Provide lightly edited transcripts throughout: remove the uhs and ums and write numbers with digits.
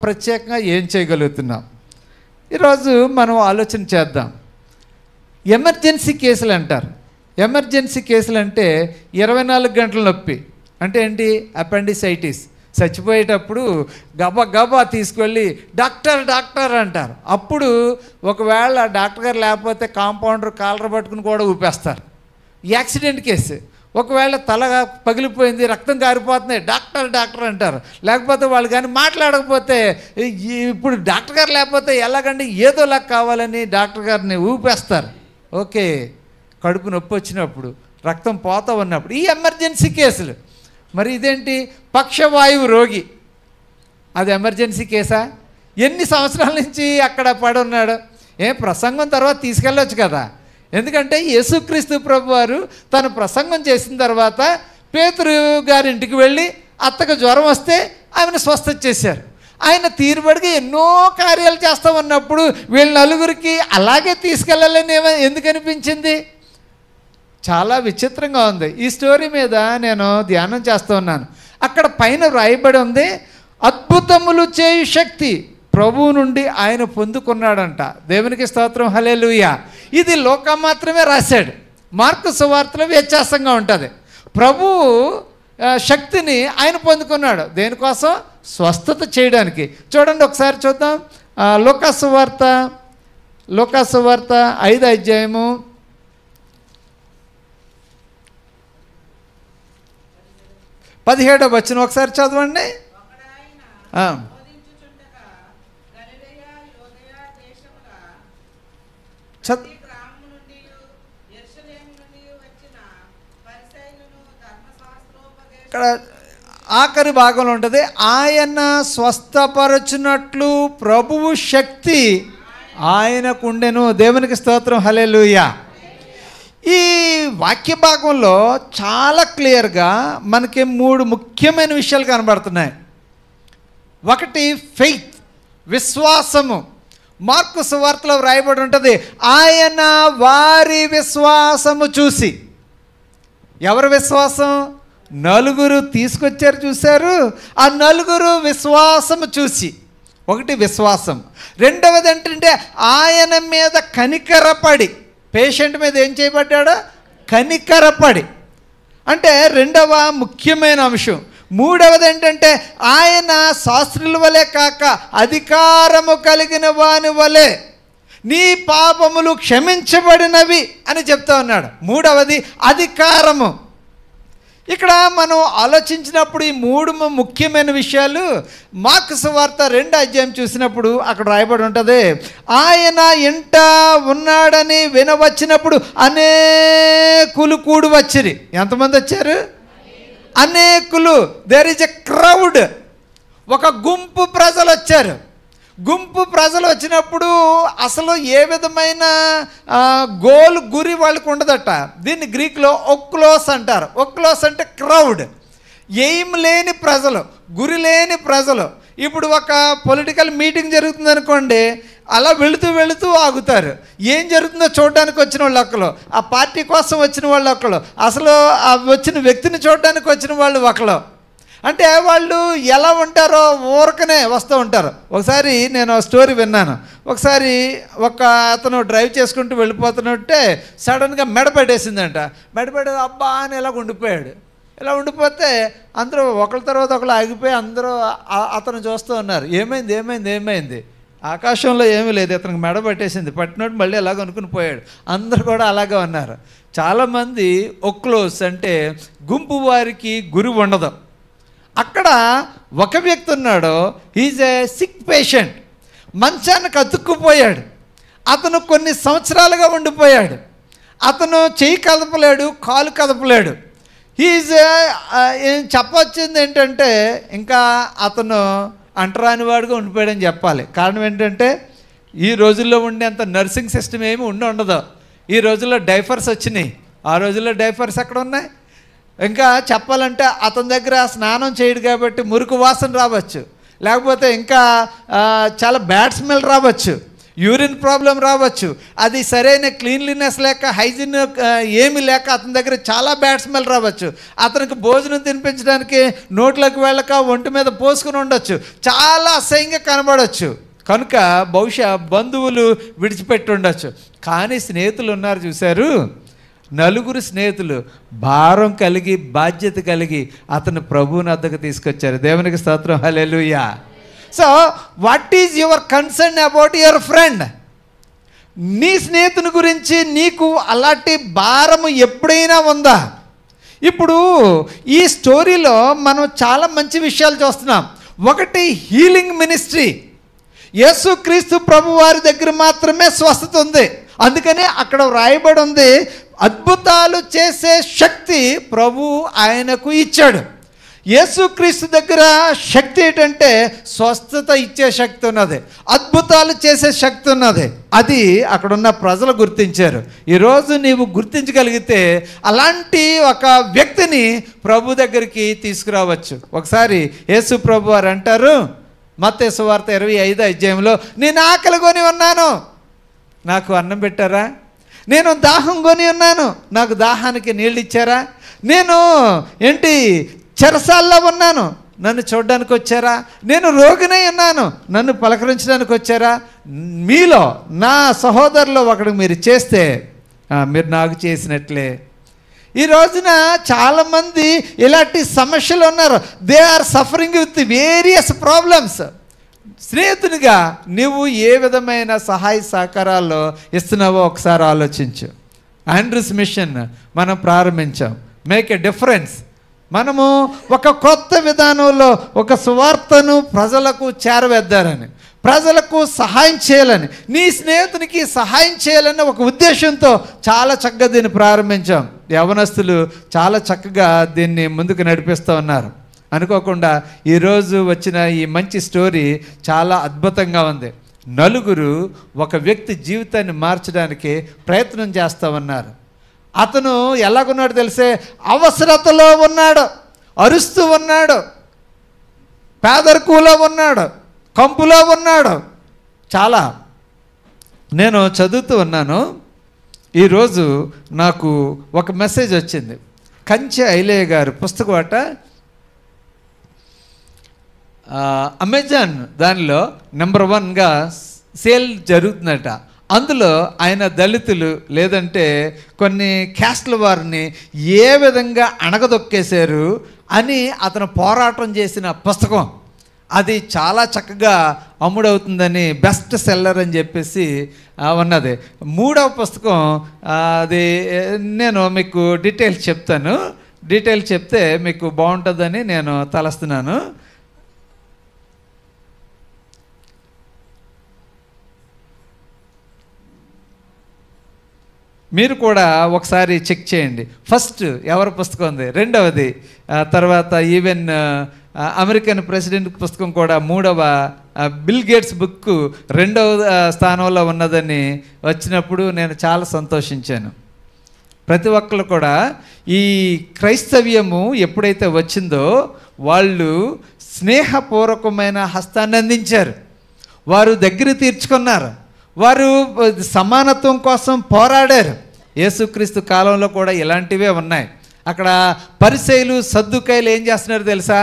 ప్రత్యేకంగా ఏం చేయగలుగుతున్నాం? ఈరోజు మనం ఆలోచన చేద్దాం. ఎమర్జెన్సీ కేసులు అంటారు. ఎమర్జెన్సీ కేసులు అంటే 24 గంటల నొప్పి అంటే ఏంటి? అపెండిసైటిస్. చచ్చిపోయేటప్పుడు గబా తీసుకెళ్ళి డాక్టర్ అంటారు. అప్పుడు ఒకవేళ డాక్టర్ గారు లేకపోతే కాంపౌండర్ కాలర్ పట్టుకుని కూడా ఊపేస్తారు. Accident case. ఒకవేళ తల పగిలిపోయింది, రక్తం కారిపోతుంది, డాక్టర్ అంటారు. లేకపోతే వాళ్ళు కానీ మాట్లాడకపోతే ఇప్పుడు డాక్టర్ గారు లేకపోతే ఎలాగండి ఏదోలాగా కావాలని డాక్టర్ గారిని ఊపేస్తారు. ఓకే, కడుపు నొప్పి వచ్చినప్పుడు, రక్తం పోతా ఉన్నప్పుడు, ఈ ఎమర్జెన్సీ కేసులు. మరి ఇదేంటి? పక్షవాయువు రోగి, అది ఎమర్జెన్సీ కేసా? ఎన్ని సంవత్సరాల నుంచి అక్కడ పడి ఉన్నాడు? ప్రసంగం తర్వాత తీసుకెళ్ళొచ్చు కదా. ఎందుకంటే యేసుక్రీస్తు ప్రభువారు తను ప్రసంగం చేసిన తర్వాత పేతురు గారింటికి వెళ్ళి అత్తకు జ్వరం వస్తే ఆమెను స్వస్థత చేశారు. ఆయన తీరుబడిగా ఎన్నో కార్యాలు చేస్తూ ఉన్నప్పుడు వీళ్ళ నలుగురికి అలాగే తీసుకెళ్ళాలని ఎందుకు అనిపించింది? చాలా విచిత్రంగా ఉంది. ఈ స్టోరీ మీద నేను ధ్యానం చేస్తూ ఉన్నాను. అక్కడ పైన వ్రాయబడి ఉంది, అద్భుతములు చేయు శక్తి ప్రభువు నుండి ఆయన పొందుకున్నాడంట. దేవునికి స్తోత్రం, హల్లెలూయా. ఇది లోకం మాత్రమే రాశాడు. మార్కు సువార్తలో వ్యత్యాసంగా ఉంటుంది. ప్రభువు శక్తిని ఆయన పొందుకున్నాడు. దేనికోసం? స్వస్థత చేయడానికి. చూడండి ఒకసారి చూద్దాం. లూకాసు వార్త 5వ అధ్యాయము 17వ వచనం ఒకసారి చదవండి. ఇక్కడ ఆఖరి భాగంలో ఉంటుంది, ఆయన స్వస్థపరచునట్లు ప్రభువు శక్తి ఆయనకుండెను. దేవునికి స్తోత్రం, హల్లెలూయా. ఈ వాక్య భాగంలో చాలా క్లియర్గా మనకి 3 ముఖ్యమైన విషయాలు కనబడుతున్నాయి. ఒకటి ఫెయిత్, విశ్వాసము. మార్కు సువార్తలో వ్రాయబడి ఉంటుంది, ఆయన వారి విశ్వాసము చూసి. ఎవరి విశ్వాసం? నలుగురు తీసుకొచ్చారు, చూశారు. ఆ నలుగురు విశ్వాసము చూసి. ఒకటి విశ్వాసం. రెండవది ఏంటంటే ఆయన మీద కనికరపడి, పేషెంట్ మీద ఏం చేయబడ్డాడో కనికరపడి, అంటే రెండవ ముఖ్యమైన అంశం. మూడవది ఏంటంటే ఆయన శాస్త్రుల వలె కాక అధికారము కలిగిన వాని వలె నీ పాపములు క్షమించబడినవి అని చెప్తా ఉన్నాడు. మూడవది అధికారము. ఇక్కడ మనం ఆలోచించినప్పుడు ఈ 3 ముఖ్యమైన విషయాలు మార్కు సువార్త 2వ అధ్యాయం చూసినప్పుడు అక్కడ రాయబడి ఉంటుంది, ఆయన ఇంట ఉన్నాడని వినవచ్చినప్పుడు అనేకులు కూడి వచ్చిరి. ఎంతమంది వచ్చారు? అనేకులు. There is a crowd. ఒక గుంపు ప్రజలు వచ్చారు. గుంపు ప్రజలు వచ్చినప్పుడు అసలు ఏ విధమైన గురి వాళ్ళకు ఉండదట. దీన్ని గ్రీక్లో ఒక్లోస్ అంటారు. ఒక్లోస్ అంటే క్రౌడ్. ఎయిమ్ లేని ప్రజలు, గురి లేని ప్రజలు. ఇప్పుడు ఒక పొలిటికల్ మీటింగ్ జరుగుతుంది అనుకోండి, అలా వెళుతూ ఆగుతారు. ఏం జరుగుతుందో చూడడానికి వచ్చిన వాళ్ళు ఒకరు, ఆ పార్టీ కోసం వచ్చిన వాళ్ళు ఒకరు, అసలు ఆ వచ్చిన వ్యక్తిని చూడడానికి వచ్చిన వాళ్ళు ఒకరు. అంటే వాళ్ళు ఎలా ఉంటారో ఊరకనే వస్తూ ఉంటారు. ఒకసారి నేను స్టోరీ విన్నాను. ఒకసారి ఒక అతను డ్రైవ్ చేసుకుంటూ వెళ్ళిపోతున్నట్టే సడన్గా మెడపడేసిందంట. మెడపడేది అబ్బా అని ఇలా ఉండిపోయాడు. ఇలా ఉండిపోతే అందరూ ఒకరి తర్వాత ఒకరు ఆగిపోయి అందరూ అతను చూస్తూ ఉన్నారు. ఏమైంది? ఆకాశంలో ఏమీ లేదు, ఇతనికి మెడ పట్టేసింది. పట్టినట్టు మళ్ళీ అలాగ అనుకుని పోయాడు. అందరూ కూడా అలాగే ఉన్నారు. చాలామంది ఒక్లోస్ అంటే గుంపు వారికి గురి ఉండదు. అక్కడ ఒక వ్యక్తి ఉన్నాడు, ఈజ్ ఏ సిక్ పేషెంట్. మంచానికి అతుక్కుపోయాడు. అతను కొన్ని సంవత్సరాలుగా ఉండిపోయాడు. అతను చెయ్యి కదపలేడు, కాలు కదపలేడు. ఈజ్ చెప్పొచ్చింది ఏంటంటే ఇంకా అతను అంటరాని వాడుగా ఉండిపోయాడని చెప్పాలి. కారణం ఏంటంటే ఈ రోజుల్లో ఉండేంత నర్సింగ్ సిస్టమ్ ఏమి ఉండదు. ఈ రోజుల్లో డైపర్స్ వచ్చినాయి. ఆ రోజుల్లో డైపర్స్ ఎక్కడ ఉన్నాయి? ఇంకా చెప్పాలంటే అతని దగ్గర స్నానం చేయడు కాబట్టి మురికి వాసన రావచ్చు, లేకపోతే ఇంకా చాలా బ్యాడ్ స్మెల్ రావచ్చు. యూరిన్ ప్రాబ్లం రావచ్చు, అది సరైన క్లీన్లీనెస్ లేక హైజీన్ ఏమీ లేక అతని దగ్గర చాలా బ్యాడ్ స్మెల్ రావచ్చు, అతనికి భోజనం తినిపించడానికి నోట్లోకి వెళ్ళక ఒంటి మీద పోసుకుని ఉండొచ్చు, చాలా అసహ్యంగా కనబడవచ్చు. కనుక బహుశా బంధువులు విడిచిపెట్టి ఉండొచ్చు. కానీ స్నేహితులు ఉన్నారు చూశారు, నలుగురు స్నేహితులు భారం కలిగి బాధ్యత కలిగి అతను ప్రభువుని వద్దకు తీసుకొచ్చారు. దేవునికి స్తోత్రం, హల్లెలూయా. So what is your concern about your friend? నీ స్నేహితుని గురించి నీకు అలాంటి భారము ఎప్పుడైనా ఉందా? ఇప్పుడు ఈ స్టోరీలో మనం చాలా మంచి విషయాలు చూస్తున్నాం. ఒకటి, హీలింగ్ మినిస్ట్రీ. యేసుక్రీస్తు ప్రభు వారి దగ్గర మాత్రమే స్వస్థత ఉంది. అందుకనే అక్కడ వ్రాయబడి ఉంది, అద్భుతాలు చేసే శక్తి ప్రభు ఆయనకు ఇచ్చాడు. యేసుక్రీస్తు దగ్గర శక్తి ఏంటంటే స్వస్థత ఇచ్చే శక్తి ఉన్నది, అద్భుతాలు చేసే శక్తి ఉన్నది. అది అక్కడున్న ప్రజలు గుర్తించారు. ఈరోజు నీవు గుర్తించగలిగితే అలాంటి ఒక వ్యక్తిని ప్రభు దగ్గరికి తీసుకురావచ్చు. ఒకసారి యేసు ప్రభు వారు అంటారు, మత్తయి సువార్త 25వ అధ్యాయంలో, నేను ఆకలి కొని ఉన్నాను, నాకు అన్నం పెట్టారా? నేను దాహం కొని ఉన్నాను, నాకు దాహానికి నీళ్ళు ఇచ్చారా? నేను చెరసాల్లో ఉన్నాను, నన్ను చూడడానికి వచ్చారా? నేను రోగినై ఉన్నాను, నన్ను పలకరించడానికి వచ్చారా? మీలో నా సహోదరులో ఒకడు మీరు చేస్తే మీరు నాకు చేసినట్లే. ఈ రోజున చాలామంది ఇలాంటి సమస్యలు ఉన్నారు. They are suffering with various problems. స్నేహితునిగా నువ్వు ఏ విధమైన సహాయ సహకారాల్లో ఇస్తున్నావో ఒకసారి ఆలోచించు. ఆండ్రూస్ మిషన్ మనం ప్రారంభించాం, మేక్ ఎ డిఫరెన్స్. మనము ఒక కొత్త విధానంలో ఒక సువార్తను ప్రజలకు చేరవేద్దారని, ప్రజలకు సహాయం చేయాలని, నీ స్నేహితునికి సహాయం చేయాలని ఒక ఉద్దేశంతో చాలా చక్కగా దీన్ని ప్రారంభించాం. యవనస్తులు చాలా చక్కగా దీన్ని ముందుకు నడిపిస్తూ ఉన్నారు. అనుకోకుండా ఈరోజు వచ్చిన ఈ మంచి స్టోరీ చాలా అద్భుతంగా ఉంది. నలుగురు ఒక వ్యక్తి జీవితాన్ని మార్చడానికి ప్రయత్నం చేస్తూ ఉన్నారు. అతను ఎలాగున్నాడు తెలిసే, అవసరతలో ఉన్నాడు, అరుస్తూ ఉన్నాడు, పేదరికంలో ఉన్నాడు, కంపులో ఉన్నాడు. చాలా నేను చదువుతూ ఉన్నాను, ఈరోజు నాకు ఒక మెసేజ్ వచ్చింది. కంచె ఐలయ్య గారు పుస్తకం అట అమెజాన్ దానిలో నెంబర్ 1గా సేల్ జరుగుతుందట. అందులో ఆయన దళితులు లేదంటే కొన్ని క్యాస్ట్ల వారిని ఏ విధంగా అణగదొక్కేశారు అని అతను పోరాటం చేసిన పుస్తకం. అది చాలా చక్కగా అమ్ముడవుతుందని, బెస్ట్ సెల్లర్ అని చెప్పేసి ఉన్నది. 3వ పుస్తకం అది నేను మీకు డీటెయిల్స్ చెప్తాను. డీటెయిల్స్ చెప్తే మీకు బాగుంటుందని నేను తలస్తున్నాను. మీరు కూడా ఒకసారి చెక్ చేయండి. ఫస్ట్ ఎవరి పుస్తకం ఉంది, రెండవది, తర్వాత ఈవెన్ అమెరికన్ ప్రెసిడెంట్ పుస్తకం కూడా 3వ బిల్ గేట్స్ బుక్ 2వ స్థానంలో ఉన్నదని వచ్చినప్పుడు నేను చాలా సంతోషించాను. ప్రతి ఒక్కరు కూడా ఈ క్రైస్తవ్యము ఎప్పుడైతే వచ్చిందో వాళ్ళు స్నేహపూర్వకమైన హస్తాన్ని అందించారు, వారు దగ్గర తీర్చుకున్నారు, వారు సమానత్వం కోసం పోరాడారు. యేసుక్రీస్తు కాలంలో కూడా ఇలాంటివే ఉన్నాయి. అక్కడ పరిసయ్యులు సద్దుకాయలు ఏం చేస్తున్నారు తెలుసా?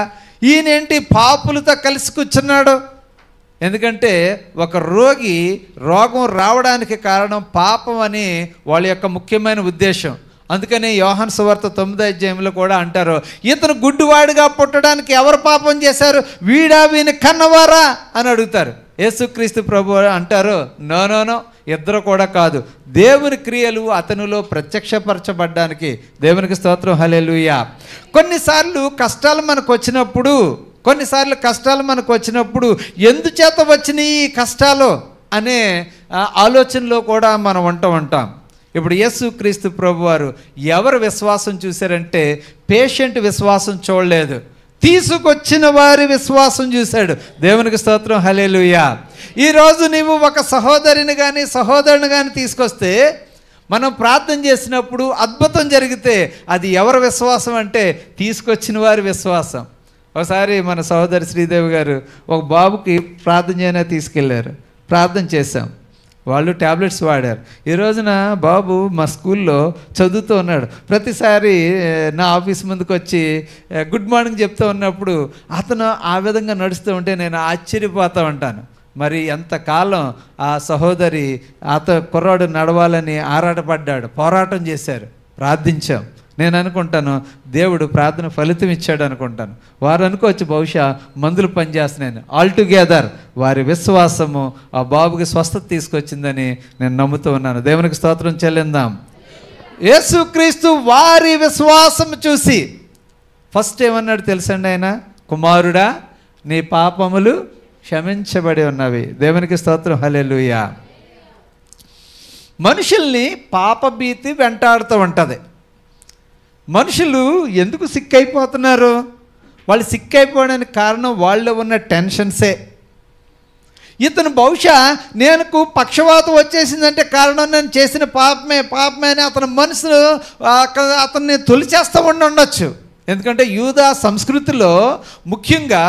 ఈయనేంటి పాపులతో కలిసి కూర్చున్నాడు? ఎందుకంటే ఒక రోగం రావడానికి కారణం పాపం అని వాళ్ళ యొక్క ముఖ్యమైన ఉద్దేశం. అందుకని యోహాను సువార్త 9వ అధ్యాయంలో కూడా అంటారు, ఇతను గుడ్డివాడిగా పుట్టడానికి ఎవరు పాపం చేశారు, వీడా వీని కన్నవారా అని అడుగుతారు. యేసుక్రీస్తు ప్రభు అంటారు, నో, ఇద్దరు కూడా కాదు, దేవుని క్రియలు అతనిలో ప్రత్యక్షపరచబడ్డానికి. దేవునికి స్తోత్రం, హల్లెలూయా. కొన్నిసార్లు కష్టాలు మనకు వచ్చినప్పుడు ఎందుచేత వచ్చినాయి ఈ కష్టాలు అనే ఆలోచనలో కూడా మనం ఉంటాం. ఇప్పుడు యేసుక్రీస్తు ప్రభు వారు ఎవరు విశ్వాసం చూశారంటే పేషెంట్ విశ్వాసం చూడలేదు, తీసుకొచ్చిన వారి విశ్వాసం చూశాడు. దేవునికి స్తోత్రం, హల్లెలూయా. ఈరోజు నీవు ఒక సహోదరుని కానీ తీసుకొస్తే మనం ప్రార్థన చేసినప్పుడు అద్భుతం జరిగితే అది ఎవరి విశ్వాసం అంటే తీసుకొచ్చిన వారి విశ్వాసం. ఒకసారి మన సహోదరి శ్రీదేవి గారు ఒక బాబుకి ప్రార్థన చేయనే తీసుకెళ్ళారు. ప్రార్థన చేశాం. వాళ్ళు ట్యాబ్లెట్స్ వాడారు. ఈ రోజున బాబు మా స్కూల్లో చదువుతూ ఉన్నాడు. ప్రతిసారి నా ఆఫీస్ ముందుకు వచ్చి గుడ్ మార్నింగ్ చెప్తూ ఉన్నప్పుడు అతను ఆ విధంగా నడుస్తూ ఉంటే నేను ఆశ్చర్యపోతూ ఉంటాను. మరి ఎంతకాలం ఆ సహోదరి కుర్రాడు నడవాలని ఆరాటపడ్డాడు, పోరాటం చేశారు, ప్రార్థించాం. నేను అనుకుంటాను దేవుడు ప్రార్థన ఫలితం ఇచ్చాడు అనుకుంటాను. వారు అనుకోవచ్చు బహుశా మందులు పనిచేస్తున్నాయని. ఆల్టుగెదర్ వారి విశ్వాసము ఆ బాబుకి స్వస్థత తీసుకొచ్చిందని నేను నమ్ముతూ ఉన్నాను. దేవునికి స్తోత్రం చెల్లిందాం. యేసుక్రీస్తు వారి విశ్వాసం చూసి ఫస్ట్ ఏమన్నాడు తెలుసండి ఆయన? కుమారుడా, నీ పాపములు క్షమించబడి ఉన్నవి. దేవునికి స్తోత్రం. హల్లెలూయా. మనుషుల్ని పాపభీతి వెంటాడుతూ ఉంటుంది. మనుషులు ఎందుకు సిక్ అయిపోతున్నారు? వాళ్ళు సిక్ అయిపోవడానికి కారణం వాళ్ళు ఉన్న టెన్షన్సే. ఇతను బహుశా నేను పక్షవాతం వచ్చేసిందంటే కారణం నేను చేసిన పాపమే అని అతని మనసులో అతన్ని తొలిచేస్తూ ఉండొచ్చు. ఎందుకంటే యూదా సంస్కృతిలో ముఖ్యంగా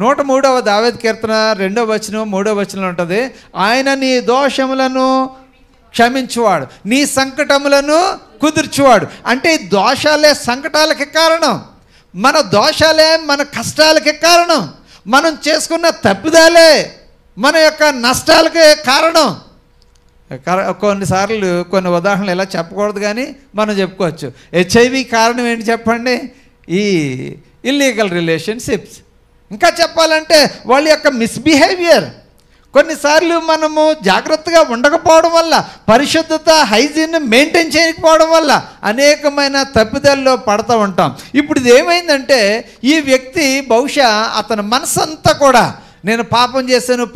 103వ దావీదు కీర్తన 2వ వచనం 3వ వచనం ఉంటుంది. ఆయన నీ దోషములను క్షమించువాడు, నీ సంకటములను కుదుర్చువాడు. అంటే ఈ దోషాలే సంకటాలకి కారణం, మన దోషాలే మన కష్టాలకి కారణం, మనం చేసుకున్న తప్పిదాలే మన యొక్క నష్టాలకి కారణం. కొన్నిసార్లు కొన్ని ఉదాహరణలు ఇలా చెప్పకూడదు కానీ మనం చెప్పుకోవచ్చు. HIV కారణం ఏంటి చెప్పండి? ఈ ఇల్లీగల్ రిలేషన్షిప్స్. ఇంకా చెప్పాలంటే వాళ్ళ యొక్క మిస్బిహేవియర్. కొన్నిసార్లు మనము జాగ్రత్తగా ఉండకపోవడం వల్ల, పరిశుద్ధత హైజీన్ మెయింటైన్ చేయకపోవడం వల్ల అనేకమైన తప్పిదాల్లో పడుతూ ఉంటాం. ఇప్పుడు ఇది ఏమైందంటే ఈ వ్యక్తి బహుశా అతని మనసంతా కూడా నేను పాపం చేశాను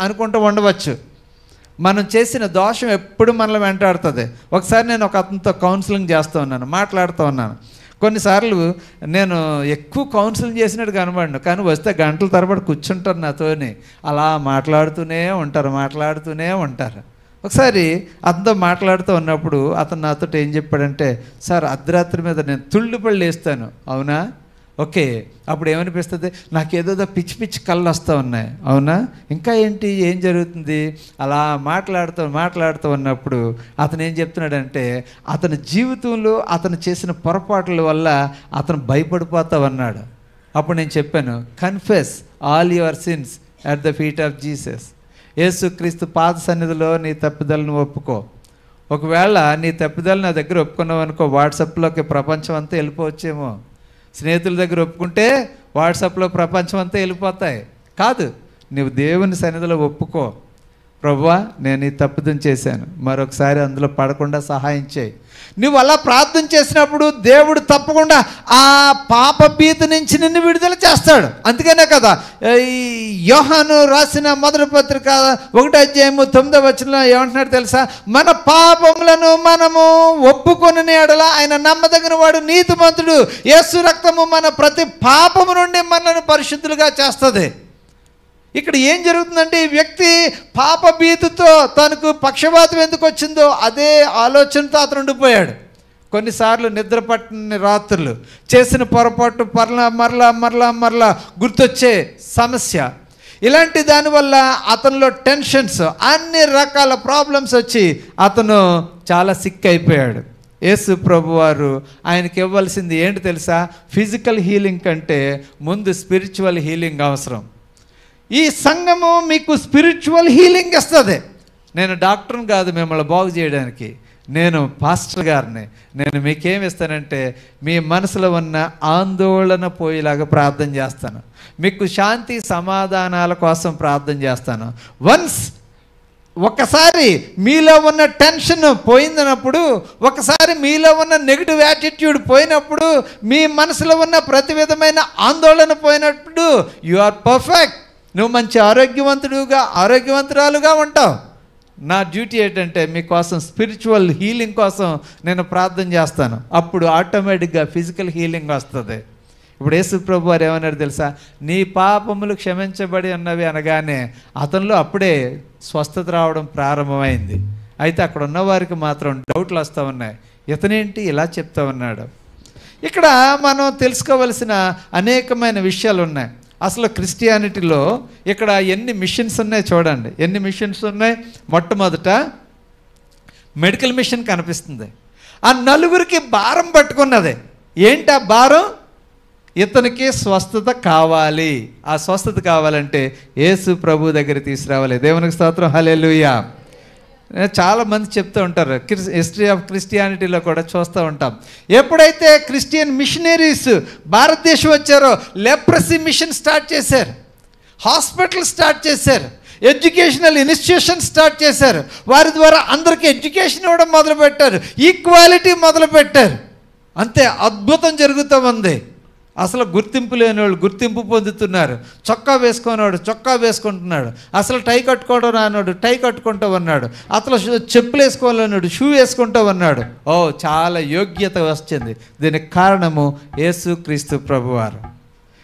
అనుకుంటూ ఉండవచ్చు. మనం చేసిన దోషం ఎప్పుడు మనల్ని వెంటాడుతుంది. ఒకసారి నేను ఒక అతనితో కౌన్సిలింగ్ చేస్తూ ఉన్నాను, మాట్లాడుతూ ఉన్నాను. కొన్నిసార్లు నేను ఎక్కువ కౌన్సిలింగ్ చేసినట్టు కనబడను, కానీ వస్తే గంటల తరబడి కూర్చుంటారు నాతోని. అలా మాట్లాడుతూనే ఉంటారు. ఒకసారి అతనితో మాట్లాడుతూ ఉన్నప్పుడు అతను నాతో ఏం చెప్పాడంటే, సార్ అర్ధరాత్రి మీద నేను తుళ్ళిపళ్ళు వేస్తాను. అవునా? ఓకే. అప్పుడు ఏమనిపిస్తుంది? నాకేదో పిచ్చి కళ్ళు వస్తూ ఉన్నాయి. అవునా? ఇంకా ఏంటి, ఏం జరుగుతుంది? అలా మాట్లాడుతూ ఉన్నప్పుడు అతను ఏం చెప్తున్నాడంటే అతని జీవితంలో అతను చేసిన పొరపాట్ల వల్ల అతను భయపడిపోతా ఉన్నాడు. అప్పుడు నేను చెప్పాను, confess all your sins at the feet of Jesus. యేసుక్రీస్తు పాద సన్నిధిలో నీ తప్పిదాలను ఒప్పుకో. ఒకవేళ నీ తప్పిదాలు నా దగ్గర ఒప్పుకున్నావు అనుకో, వాట్సాప్లోకి ప్రపంచం అంతా వెళ్ళిపోవచ్చేమో. స్నేహితుల దగ్గర ఒప్పుకుంటే వాట్సాప్లో ప్రపంచం అంతా వెళ్ళిపోతాయి. కాదు, నువ్వు దేవుని సన్నిధిలో ఒప్పుకో. ప్రభువా, నేను ఈ తప్పిదం చేశాను, మరొకసారి అందులో పడకుండా సహాయం చేయి. నువ్వు అలా ప్రార్థన చేసినప్పుడు దేవుడు తప్పకుండా ఆ పాపభీతి నుంచి నిన్ను విడుదల చేస్తాడు. అందుకనే కదా ఈ యోహాను రాసిన మొదటి పత్రిక 1:9 ఏమంటున్నాడు తెలుసా? మన పాపములను మనము ఒప్పుకొని ఎడల ఆయన నమ్మదగిన వాడు, నీతిమంతుడు. యేసు రక్తము మన ప్రతి పాపము నుండి మనల్ని పరిశుద్ధులుగా చేస్తుంది. ఇక్కడ ఏం జరుగుతుందంటే ఈ వ్యక్తి పాపభీతితో తనకు పక్షవాతం ఎందుకు వచ్చిందో అదే ఆలోచనతో అతను ఉండిపోయాడు. కొన్నిసార్లు నిద్ర పట్టని రాత్రులు, చేసిన పొరపాటు మరలా గుర్తొచ్చే సమస్య, ఇలాంటి దానివల్ల అతనిలో టెన్షన్స్, అన్ని రకాల ప్రాబ్లమ్స్ వచ్చి అతను చాలా సిక్ అయిపోయాడు. యేసు ప్రభు వారు ఆయనకి ఇవ్వాల్సింది ఏంటి తెలుసా? ఫిజికల్ హీలింగ్ కంటే ముందు స్పిరిచువల్ హీలింగ్ అవసరం. ఈ సంఘము మీకు స్పిరిచువల్ హీలింగ్ ఇస్తుంది. నేను డాక్టర్ని కాదు మిమ్మల్ని బాగు చేయడానికి, నేను పాస్టర్ గారిని. నేను మీకేమి ఇస్తానంటే మీ మనసులో ఉన్న ఆందోళన పోయేలాగా ప్రార్థన చేస్తాను, మీకు శాంతి సమాధానాల కోసం ప్రార్థన చేస్తాను. ఒకసారి మీలో ఉన్న టెన్షన్ పోయిందన్నప్పుడు, ఒకసారి మీలో ఉన్న నెగిటివ్ యాటిట్యూడ్ పోయినప్పుడు, మీ మనసులో ఉన్న ప్రతి విధమైన ఆందోళన పోయినప్పుడు యు ఆర్ పర్ఫెక్ట్. నువ్వు మంచి ఆరోగ్యవంతురాలుగా ఉంటావు. నా డ్యూటీ ఏంటంటే మీకోసం స్పిరిచువల్ హీలింగ్ కోసం నేను ప్రార్థన చేస్తాను. అప్పుడు ఆటోమేటిక్గా ఫిజికల్ హీలింగ్ వస్తుంది. ఇప్పుడు యేసు ప్రభు వారు ఏమన్నాడు తెలుసా? నీ పాపములు క్షమించబడి ఉన్నవి అనగానే అతనిలో అప్పుడే స్వస్థత రావడం ప్రారంభమైంది. అయితే అక్కడ ఉన్నవారికి మాత్రం డౌట్లు వస్తూ ఉన్నాయి, ఇతనేంటి ఇలా చెప్తా ఉన్నాడు. ఇక్కడ మనం తెలుసుకోవలసిన అనేకమైన విషయాలు ఉన్నాయి. అసలు క్రిస్టియానిటీలో ఇక్కడ ఎన్ని మిషన్స్ ఉన్నాయి చూడండి, ఎన్ని మిషన్స్ ఉన్నాయి. మొట్టమొదట మెడికల్ మిషన్ కనిపిస్తుంది. ఆ నలుగురికి భారం పట్టుకున్నది. ఏంటి ఆ భారం? ఇతనికి స్వస్థత కావాలి. ఆ స్వస్థత కావాలంటే యేసు ప్రభు దగ్గర తీసుకురావాలి. దేవునికి స్తోత్రం, హల్లెలూయా. చాలామంది చెప్తూ ఉంటారు, హిస్టరీ ఆఫ్ క్రిస్టియానిటీలో కూడా చూస్తూ ఉంటాం. ఎప్పుడైతే క్రిస్టియన్ మిషనరీస్ భారతదేశం వచ్చారో లెప్రసీ మిషన్ స్టార్ట్ చేశారు, హాస్పిటల్ స్టార్ట్ చేశారు, ఎడ్యుకేషనల్ ఇన్స్టిట్యూషన్ స్టార్ట్ చేశారు. వారి ద్వారా అందరికీ ఎడ్యుకేషన్ ఇవ్వడం మొదలుపెట్టారు, ఈక్వాలిటీ మొదలుపెట్టారు. అంతే అద్భుతం జరుగుతూ ఉంది. అసలు గుర్తింపు లేని వాళ్ళు గుర్తింపు పొందుతున్నారు. చొక్కా వేసుకున్నాడు చొక్కా వేసుకుంటున్నాడు. అసలు టై కట్టుకోవడం రానాడు టై కట్టుకుంటూ ఉన్నాడు. అసలు చెప్పులు వేసుకోవాలన్నాడు షూ వేసుకుంటూ ఉన్నాడు. ఓ, చాలా యోగ్యత వచ్చింది. దీనికి కారణము యేసుక్రీస్తు ప్రభువారు.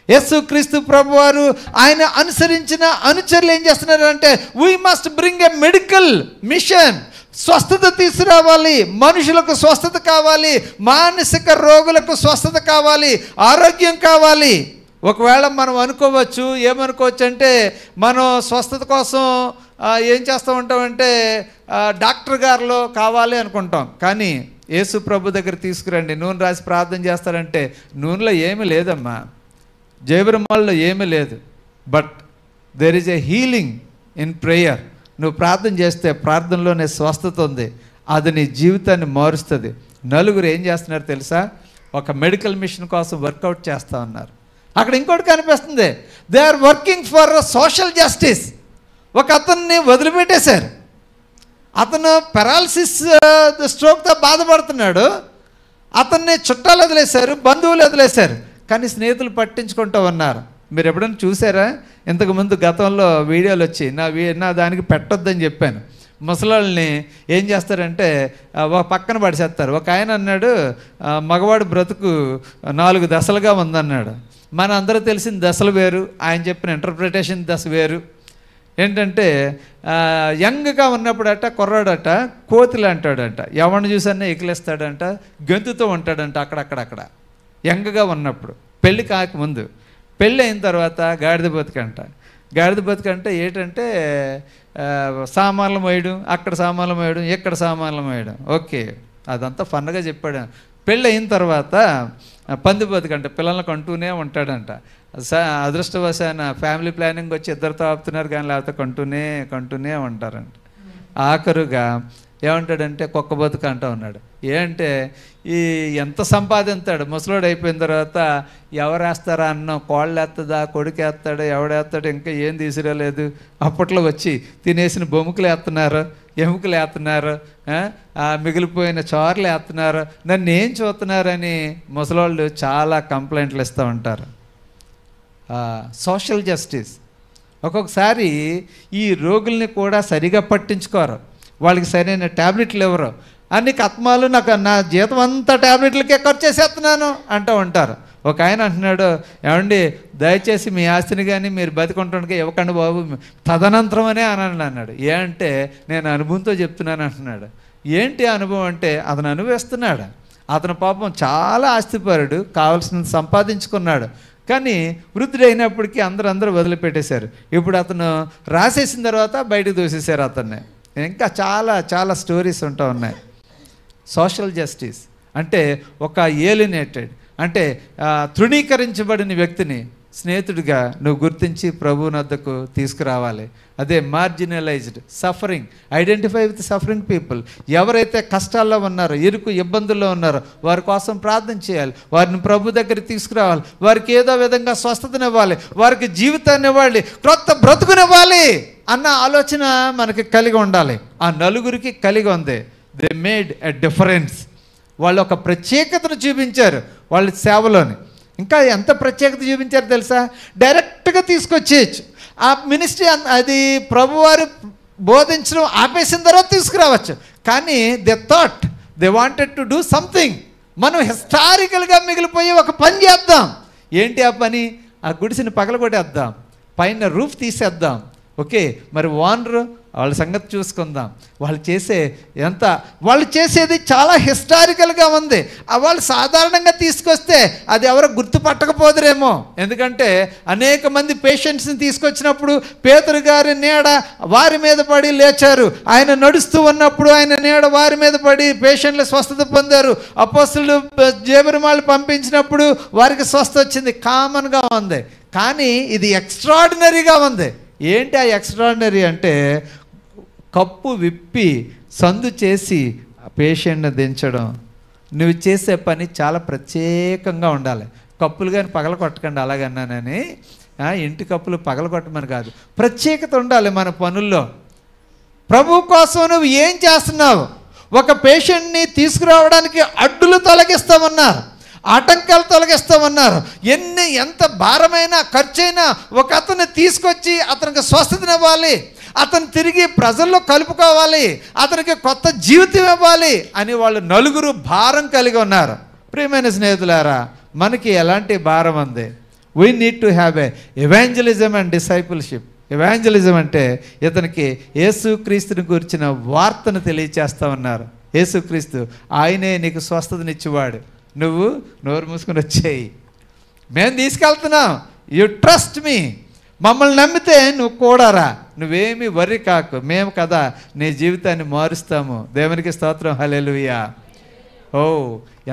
యేసుక్రీస్తు ప్రభువారు ఆయన అనుసరించిన అనుచరులు ఏం చేస్తున్నారు అంటే, we must bring a medical mission. స్వస్థత తీసుకురావాలి, మనుషులకు స్వస్థత కావాలి, మానసిక రోగులకు స్వస్థత కావాలి, ఆరోగ్యం కావాలి. ఒకవేళ మనం అనుకోవచ్చు, ఏమనుకోవచ్చు అంటే, మనం స్వస్థత కోసం ఏం చేస్తూ ఉంటామంటే డాక్టర్ గారిలో కావాలి అనుకుంటాం. కానీ యేసు ప్రభు దగ్గర తీసుకురండి, నూనె రాసి ప్రార్థన చేస్తారంటే నూనెలో ఏమీ లేదమ్మా, జయబ్రహ్మాల్లో ఏమీ లేదు. But there is a healing in prayer. నువ్వు ప్రార్థన చేస్తే ప్రార్థనలోనే స్వస్థత ఉంది, అది నీ జీవితాన్ని మారుస్తుంది. నలుగురు ఏం చేస్తున్నారు తెలుసా? ఒక మెడికల్ మిషన్ కోసం వర్కౌట్ చేస్తూ ఉన్నారు. అక్కడ ఇంకోటి కనిపిస్తుంది, they are working for social justice. ఒక అతన్ని వదిలిపెట్టేశారు. అతను పెరాలసిస్ స్ట్రోక్తో బాధపడుతున్నాడు. అతన్ని చుట్టాలు వదిలేశారు, బంధువులు వదిలేశారు, కానీ స్నేహితులు పట్టించుకుంటూ ఉన్నారు. మీరు ఎప్పుడైనా చూసారా? ఇంతకుముందు గతంలో వీడియోలు వచ్చి నా దానికి పెట్టొద్దని చెప్పాను. ముసలాళ్ళని ఏం చేస్తారంటే ఒక పక్కన పడిచేస్తారు. ఒక ఆయన అన్నాడు, మగవాడు బ్రతుకు 4 దశలుగా ఉందన్నాడు. మన అందరూ తెలిసిన దశలు వేరు, ఆయన చెప్పిన ఇంటర్ప్రిటేషన్ దశ వేరు. ఏంటంటే యంగ్గా ఉన్నప్పుడట కుర్రాడట కోతులు అంటాడంట, ఎవరిని చూసన్నా ఎకిలేస్తాడంట, గొంతుతో ఉంటాడంట అక్కడక్కడక్కడ. యంగ్గా ఉన్నప్పుడు, పెళ్ళి కాకముందు. పెళ్ళి అయిన తర్వాత గాడిద బతుకంట. గాడిద బతుకంటే ఏంటంటే సామాన్లు మోయడం, అక్కడ సామాన్లు మోయడం, ఇక్కడ సామాన్లు మోయడం. ఓకే, అదంతా ఫన్గా చెప్పాడు. పెళ్ళి అయిన తర్వాత పంది బతుకంట, పిల్లల్ని కంటూనే ఉంటాడంట. అదృష్టవశాన ఫ్యామిలీ ప్లానింగ్ వచ్చి ఇద్దరితో ఆపుతున్నారు, కానీ లేకపోతే కంటూనే ఉంటారంట. ఆఖరుగా ఏమంటాడంటే కుక్క బతుకు అంటూ ఉన్నాడు. ఏంటంటే ఈ ఎంత సంపాదిస్తాడు ముసలోడు అయిపోయిన తర్వాత, ఎవరు వేస్తారా అన్నం, కోళ్ళు వేస్తుందా కొడుకు వేస్తాడు, ఎవడేస్తాడు, ఇంకా ఏం తీసుకురాలేదు. అప్పట్లో వచ్చి తినేసిన బొమ్ముకులు వేస్తున్నారు, ఎముకలు వేస్తున్నారు, మిగిలిపోయిన చోర్లు వేస్తున్నారు, నన్ను ఏం చూస్తున్నారని ముసలోళ్ళు చాలా కంప్లైంట్లు ఇస్తూ ఉంటారు. Social justice. ఒక్కొక్కసారి ఈ రోగుల్ని కూడా సరిగా పట్టించుకోరు, వాళ్ళకి సరైన ట్యాబ్లెట్లు ఎవరు, అన్ని కత్మాలు, నాకు నా జీతం అంతా ట్యాబ్లెట్లకే ఖర్చు చేసేస్తున్నాను అంటూ ఉంటారు. ఒక ఆయన అంటున్నాడు, ఏమండి దయచేసి మీ ఆస్తిని కానీ మీరు బతికుంటుండగా ఇవ్వకండి బాబు, తదనంతరమనే అని అన్నాడు. ఏంటంటే నేను అనుభవంతో చెప్తున్నాను అంటున్నాడు. ఏంటి అనుభవం అంటే, అతను అనుభవిస్తున్నాడు. అతను పాపం చాలా ఆస్తిపరుడు, కావాల్సినంత సంపాదించుకున్నాడు, కానీ వృద్ధుడైనప్పటికీ అందరూ వదిలిపెట్టేశారు. ఇప్పుడు అతను రాసేసిన తర్వాత బయటకు దూసేశారు అతన్ని. ఇంకా చాలా స్టోరీస్ ఉంటూ ఉన్నాయి. సోషల్ జస్టిస్ అంటే ఒక ఏలినేటెడ్, అంటే తృణీకరించబడిన వ్యక్తిని స్నేహితుడిగా నువ్వు గుర్తించి ప్రభువుని వద్దకు తీసుకురావాలి. అదే marginalised suffering. Identify with suffering people. ఎవరైతే కష్టాల్లో ఉన్నారో, ఇరుకు ఇబ్బందుల్లో ఉన్నారో వారి కోసం ప్రార్థన చేయాలి, వారిని ప్రభు దగ్గర తీసుకురావాలి, వారికి ఏదో విధంగా స్వస్థతనివ్వాలి, వారికి జీవితాన్ని ఇవ్వాలి, క్రొత్త బ్రతుకునివ్వాలి అన్న ఆలోచన మనకి కలిగి ఉండాలి. ఆ నలుగురికి కలిగి ఉంది. They made a difference. వాళ్ళు ఒక ప్రత్యేకతను చూపించారు వాళ్ళ సేవలోని. ఇంకా ఎంత ప్రత్యేకత చూపించారు తెలుసా? డైరెక్ట్గా తీసుకొచ్చేయచ్చు. ఆ మినిస్ట్రీ అది ప్రభువారు బోధించడం ఆపేసిన తర్వాత తీసుకురావచ్చు. కానీ they thought, they wanted to do something. మనం హిస్టారికల్గా మిగిలిపోయి ఒక పని చేద్దాం. ఏంటి ఆ పని? ఆ గుడిసిని పగలగొట్టేద్దాం, పైన రూఫ్ తీసేద్దాం, ఓకే, మరి ఓనరు వాళ్ళ సంగతి చూసుకుందాం. వాళ్ళు చేసేది చాలా హిస్టారికల్గా ఉంది. వాళ్ళు సాధారణంగా తీసుకొస్తే అది ఎవరో గుర్తుపట్టకపోదురేమో. ఎందుకంటే అనేక మంది పేషెంట్స్ని తీసుకొచ్చినప్పుడు పేతురు గారి నీడ వారి మీద పడి లేచారు. ఆయన నడుస్తూ ఉన్నప్పుడు ఆయన నీడ వారి మీద పడి పేషెంట్లు స్వస్థత పొందారు. అపోస్తలులు జేబురుమాలు పంపించినప్పుడు వారికి స్వస్థ వచ్చింది. కామన్గా ఉంది. కానీ ఇది ఎక్స్ట్రాడినరీగా ఉంది. ఏంటి ఆ ఎక్స్ట్రాడినరీ అంటే, కప్పు విప్పి సందు చేసి పేషెంట్ని దించడం. నువ్వు చేసే పని చాలా ప్రత్యేకంగా ఉండాలి. కప్పులు కానీ పగల కొట్టకండి అలాగన్నానని, ఇంటి కప్పులు పగల కొట్టమని కాదు, ప్రత్యేకత ఉండాలి మన పనుల్లో. ప్రభు కోసం నువ్వు ఏం చేస్తున్నావు? ఒక పేషెంట్ని తీసుకురావడానికి అడ్డులు తొలగిస్తామన్నారు, ఆటంకాలు తొలగిస్తామన్నారు. ఎంత భారమైనా ఖర్చైనా ఒక అతన్ని తీసుకొచ్చి అతనికి స్వస్థతనివ్వాలి, అతను తిరిగి ప్రజల్లో కలుపుకోవాలి, అతనికి కొత్త జీవితం ఇవ్వాలి అని వాళ్ళు నలుగురు భారం కలిగి ఉన్నారు. ప్రియమైన స్నేహితులారా, మనకి ఎలాంటి భారం ఉంది? We need to have a evangelism and discipleship. Evangelism అంటే ఇతనికి యేసుక్రీస్తుని గురించిన వార్తను తెలియచేస్తా ఉన్నారు. యేసుక్రీస్తు ఆయనే నీకు స్వస్థతనిచ్చేవాడు, నువ్వు నోరు మూసుకుని వచ్చేయి, మేము తీసుకెళ్తున్నాం, యు ట్రస్ట్ మీ, మమ్మల్ని నమ్మితే నువ్వు కూడా రా, నువ్వేమీ వర్రీ కాకు, మేము కదా నీ జీవితాన్ని మారుస్తాము. దేవునికి స్తోత్రం, హల్లెలూయా. ఓ,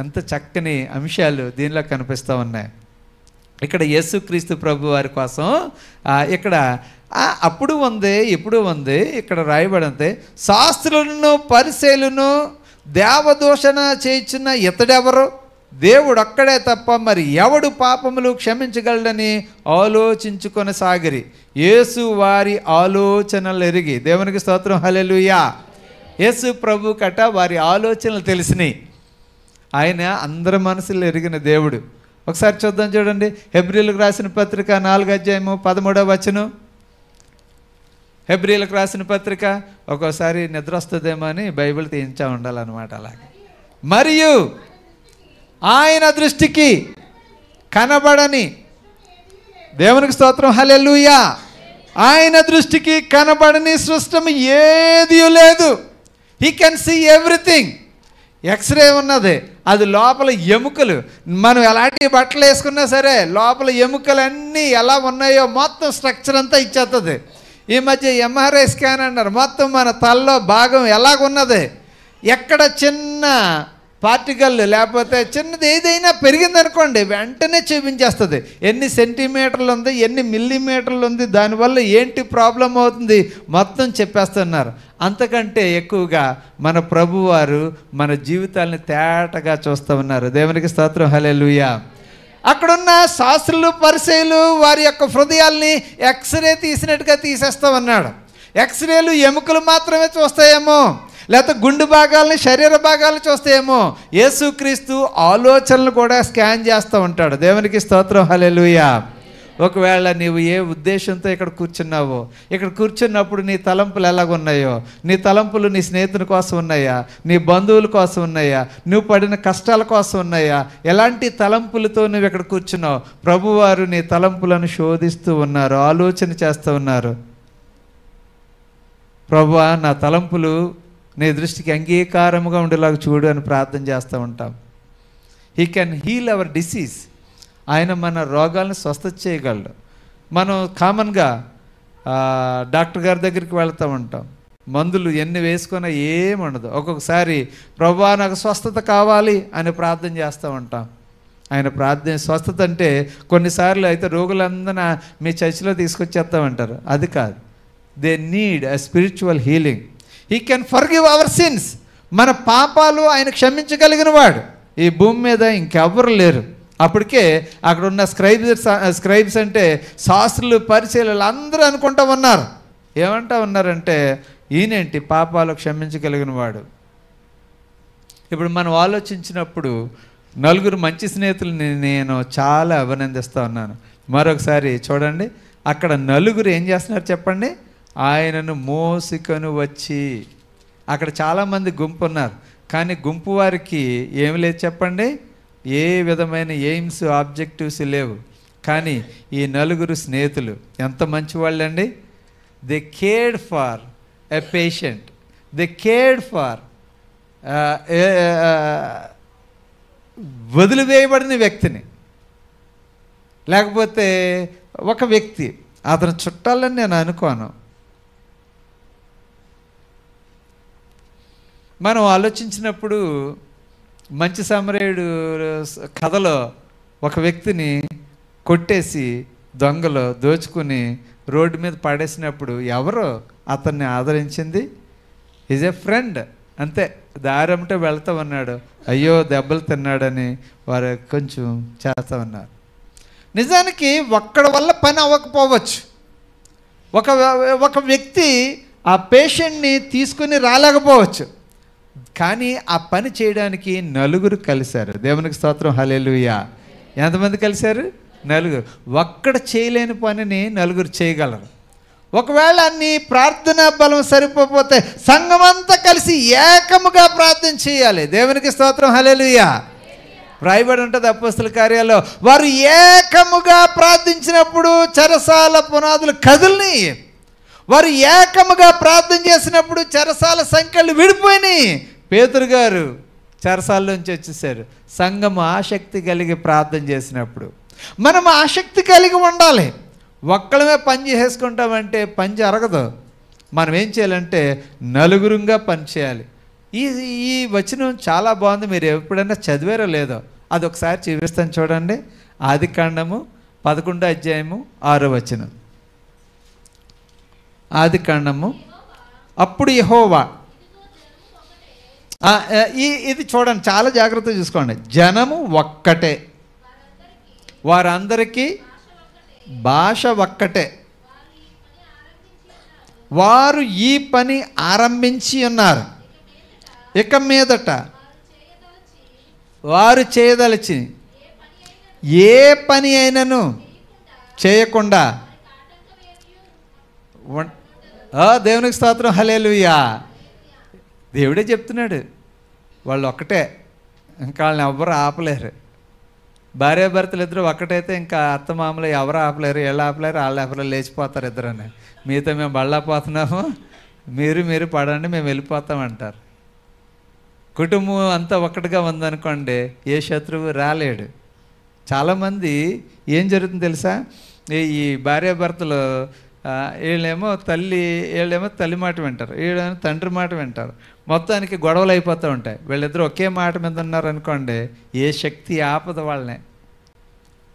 ఎంత చక్కని అంశాలు దీనిలో కనిపిస్తూ ఉన్నాయి. ఇక్కడ యేసుక్రీస్తు ప్రభు వారి కోసం ఇక్కడ అప్పుడు ఉంది, ఇప్పుడు ఉంది. ఇక్కడ రాయబడింది, శాస్త్రులను పరిసయ్యులను దేవదూషణ చేయుచున్న ఇతడెవరు? దేవుడు ఒక్కడే తప్ప మరి ఎవడు పాపములు క్షమించగలడని ఆలోచించుకొనసాగిరి. యేసు వారి ఆలోచనలు ఎరిగి. దేవునికి స్తోత్రం, హల్లెలూయా. యేసు ప్రభు కట వారి ఆలోచనలు తెలిసినాయి. ఆయన అందరి మనసులు ఎరిగిన దేవుడు. ఒకసారి చూద్దాం, చూడండి. హెబ్రీలకు రాసిన పత్రిక 4:13. హెబ్రీలకు రాసిన పత్రిక. ఒక్కోసారి నిద్ర వస్తుందేమో అని బైబిల్ తీయించా ఉండాలన్నమాట. అలాగే, మరియు ఆయన దృష్టికి కనబడని, దేవునికి స్తోత్రం, హల్లెలూయా, ఆయన దృష్టికి కనబడని సృష్టం ఏది లేదు. He can see everything. X ray ఉన్నది, అది లోపల ఎముకలు, మనం ఎలాంటి బట్టలు వేసుకున్నా సరే లోపల ఎముకలన్నీ ఎలా ఉన్నాయో మొత్తం స్ట్రక్చర్ అంతా ఇచ్చేస్తుంది. ఈ మధ్య ఎంఆర్ఐ స్కాన్ అన్నారు, మొత్తం మన తలలో భాగం ఎలాగున్నది, ఎక్కడ చిన్న పార్టికల్ లేకపోతే చిన్నది ఏదైనా పెరిగిందనుకోండి వెంటనే చూపించేస్తుంది. ఎన్ని సెంటీమీటర్లు ఉంది, ఎన్ని మిల్లీమీటర్లు ఉంది, దానివల్ల ఏంటి ప్రాబ్లం అవుతుంది మొత్తం చెప్పేస్తున్నారు. అంతకంటే ఎక్కువగా మన ప్రభువారు మన జీవితాలని తేటగా చూస్తూ ఉన్నారు. దేవునికి స్తోత్రం, హల్లెలూయా. అక్కడున్న శాస్త్రులు పరిసయ్యులు వారి యొక్క హృదయాల్ని ఎక్స్రే తీసినట్టుగా తీసేస్తా ఉన్నాడు. ఎక్స్రేలు ఎముకలు మాత్రమే చూస్తాయేమో, లేకపోతే గుండె భాగాలని, శరీర భాగాలను చూస్తాయేమో. యేసుక్రీస్తు ఆలోచనలు కూడా స్కాన్ చేస్తూ ఉంటాడు. దేవునికి స్తోత్రం, హల్లెలూయా. ఒకవేళ నీవు ఏ ఉద్దేశంతో ఇక్కడ కూర్చున్నావో, ఇక్కడ కూర్చున్నప్పుడు నీ తలంపులు ఎలాగున్నాయో, నీ తలంపులు నీ స్నేహితుని కోసం ఉన్నాయా, నీ బంధువుల కోసం ఉన్నాయా, నువ్వు పడిన కష్టాల కోసం ఉన్నాయా, ఎలాంటి తలంపులతో నువ్వు ఇక్కడ కూర్చున్నావు? ప్రభువారు నీ తలంపులను శోధిస్తూ ఉన్నారు, ఆలోచన చేస్తూ ఉన్నారు. ప్రభువా, నా తలంపులు నీ దృష్టికి అంగీకారముగా ఉండేలాగా చూడు అని ప్రార్థన చేస్తూ ఉంటాం. He can heal our disease. ఆయన మన రోగాలను స్వస్థత చేయగలడు. మనం కామన్గా డాక్టర్ గారి దగ్గరికి వెళ్తూ ఉంటాం, మందులు ఎన్ని వేసుకున్నా ఏముండదు. ఒక్కొక్కసారి ప్రభువా నాకు స్వస్థత కావాలి అని ప్రార్థన చేస్తూ ఉంటాం. ఆయన ప్రార్థన స్వస్థత అంటే కొన్నిసార్లు అయితే రోగులందరూ మీ చర్చిలో తీసుకొచ్చేస్తామంటారు. అది కాదు. They need a spiritual healing. He can forgive our sins. మన పాపాలు ఆయన క్షమించగలిగిన వాడు. ఈ భూమి మీద ఇంకెవ్వరు లేరు. అప్పటికే అక్కడ ఉన్న స్క్రైబ్స్ అంటే శాస్త్రులు పరిచయలు అందరూ అనుకుంటా ఉన్నారు. ఏమంటా ఉన్నారంటే ఈయనేంటి పాపాలు క్షమించగలిగిన వాడు. ఇప్పుడు మనం ఆలోచించినప్పుడు నలుగురు మంచి స్నేహితులని నేను చాలా అభినందిస్తూ ఉన్నాను. మరొకసారి చూడండి, అక్కడ నలుగురు ఏం చేస్తున్నారు చెప్పండి? ఆయనను మోసుకొని వచ్చి. అక్కడ చాలామంది గుంపు ఉన్నారు, కానీ గుంపు వారికి ఏమి లేదు చెప్పండి, ఏ విధమైన ఎయిమ్స్ ఆబ్జెక్టివ్స్ లేవు. కానీ ఈ నలుగురు స్నేహితులు ఎంత మంచి వాళ్ళండి. They cared for a patient, they cared for వదిలివేయబడిన వ్యక్తిని, లేకపోతే ఒక వ్యక్తి అతను చుట్టాలని నేను అనుకోను. మనం ఆలోచించినప్పుడు మంచి సమరయుడు కథలో ఒక వ్యక్తిని కొట్టేసి దొంగలు దోచుకుని రోడ్డు మీద పడేసినప్పుడు ఎవరో అతన్ని ఆదరించింది? ఈజ్ ఎ ఫ్రెండ్, అంతే. దారంటే వెళ్తా ఉన్నాడు, అయ్యో దెబ్బలు తిన్నాడని వారు కొంచెం చేస్తూ ఉన్నారు. నిజానికి ఒక్కడి వల్ల పని అవ్వకపోవచ్చు. ఒక వ్యక్తి ఆ పేషెంట్ని తీసుకుని రాలేకపోవచ్చు, కానీ ఆ పని చేయడానికి నలుగురు కలిశారు. దేవునికి స్తోత్రం, హల్లెలూయా. ఎంతమంది కలిశారు? నలుగురు. ఒక్కడ చేయలేని పనిని నలుగురు చేయగలరు. ఒకవేళ నీ ప్రార్థనా బలం సరిపోతే సంఘమంతా కలిసి ఏకముగా ప్రార్థన చేయాలి. దేవునికి స్తోత్రం, హల్లెలూయా. రాయబడి ఉంటుంది అపోస్తల కార్యాల్లో, వారు ఏకముగా ప్రార్థించినప్పుడు చెరసాల పునాదులు కదిలిని. వారు ఏకముగా ప్రార్థన చేసినప్పుడు చెరసాల సంఖ్యలు విడిపోయినాయి. పేతురు గారు చెరసాల్లోంచి వచ్చేసారు. సంఘం ఆసక్తి కలిగి ప్రార్థన చేసినప్పుడు మనం ఆసక్తి కలిగి ఉండాలి. ఒక్కడమే పని చేసుకుంటామంటే పని జరగదు. మనం ఏం చేయాలంటే నలుగురుగా పని చేయాలి. ఈ వచనం చాలా బాగుంది. మీరు ఎప్పుడైనా చదివారో లేదో అది ఒకసారి చూపిస్తాను చూడండి. ఆదికాండము 11వ అధ్యాయము 6వ వచనం. ఆదికాండము. అప్పుడు యెహోవా, ఇది చూడండి, చాలా జాగ్రత్తగా చూసుకోండి. జనము ఒక్కటే, వారందరికీ భాష ఒక్కటే, వారు ఈ పని ఆరంభించి ఉన్నారు. ఇక మీదట వారు చేయదలిచి ఏ పని అయినను చేయకుండా దేవునికి స్తోత్రం, హల్లెలూయా. దేవుడే చెప్తున్నాడు, వాళ్ళు ఒక్కటే, ఇంకా వాళ్ళని ఎవ్వరు ఆపలేరు. భార్యాభర్తలు ఇద్దరు ఒక్కటైతే ఇంకా అత్తమామలు ఎవరు ఆపలేరు, వీళ్ళు ఆపలేరు, వాళ్ళు ఆపలేరు, లేచిపోతారు ఇద్దరని. మీతో మేము బళ్ళపోతున్నాము, మీరు పడండి, మేము వెళ్ళిపోతామంటారు. కుటుంబం అంతా ఒక్కటిగా ఉందనుకోండి, ఏ శత్రువు రాలేడు. చాలామంది ఏం జరుగుతుంది తెలుసా, ఈ భార్యాభర్తలు వీళ్ళేమో తల్లి మాట వింటారు, వీళ్ళేమో తండ్రి మాట వింటారు. మొత్తానికి గొడవలు అయిపోతూ ఉంటాయి. వీళ్ళిద్దరూ ఒకే మాట మీద ఉన్నారనుకోండి, ఏ శక్తి ఆపద వాళ్ళనే.